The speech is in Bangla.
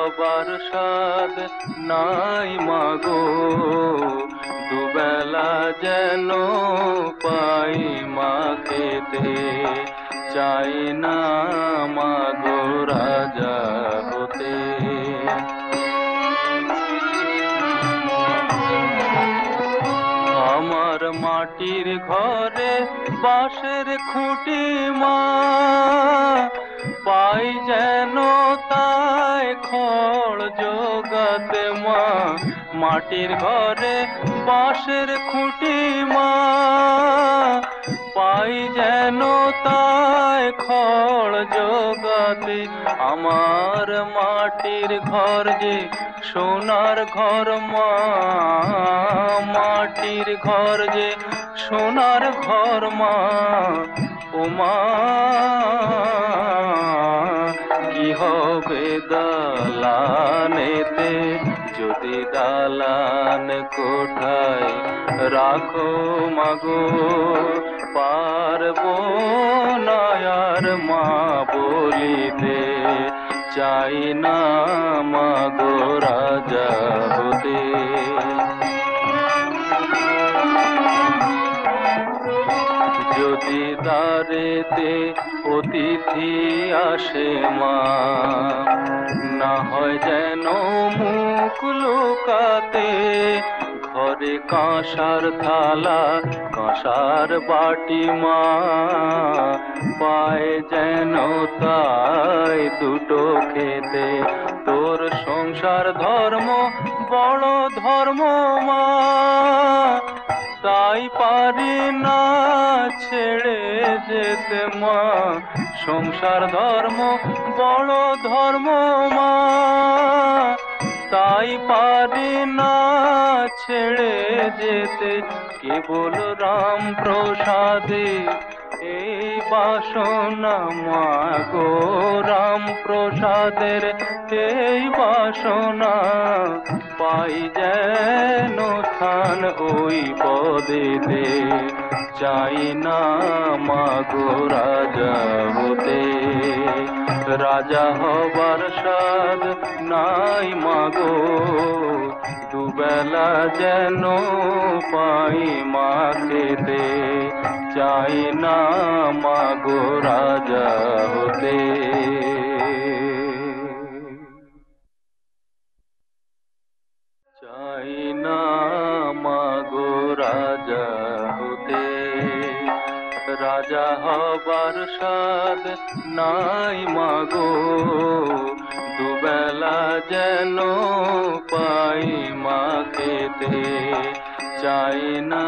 হবার স্বাদ নাই মাগো, দুবেলা যেন পাই মা খেতে, চাই না মাগো রাজা হতে। আমার মাটির ঘরে বাঁশের খুঁটি মা, পাই যেন তাই খড় জোগাতে মা। মাটির ঘরে বাঁশের খুঁটি মা, পাই যেন তাই খড় জোগাতে। আমার মাটির ঘর যে সোনার ঘর মা, মাটির ঘর যে সোনার ঘর মা। ও মা কি হবে দালানেতে, যদি দালান কোঠায় রাখো মাগো, পারবো না আর মা বলিতে, চাই না মাগো রাজা হতে। যদি দ্বারেতে অতিথি আসে মা, না হয় যেন মুখ লুকাতে, ঘরে কাঁসার থালা কাঁসার বাটি মা, পায় যেন তাই দুটো খেতে। তোর সংসার ধর্ম বড় ধর্ম মা, তাই পারি না ছেড়ে যেতে মা। সংসার ধর্ম বড় ধর্ম মা, তাই পারি না ছেড়ে যেতে। কেবল রাম প্রসাদে এই বাসনা মা গো, রাম প্রসাদের এই বাসনা, পাই যেন স্থান ওই পদেতে, চাই না মাগো রাজা হতে। রাজা হবার স্বাদ নাই মাগো, দুবেলা যেন পাই মা খেতে, চাই না মাগো রাজা হতে। চাই না মাগো রাজা হতে। রাজা হবার স্বাদ নাই মাগো, দুবেলা যেন পাই মা খেতে, চাই না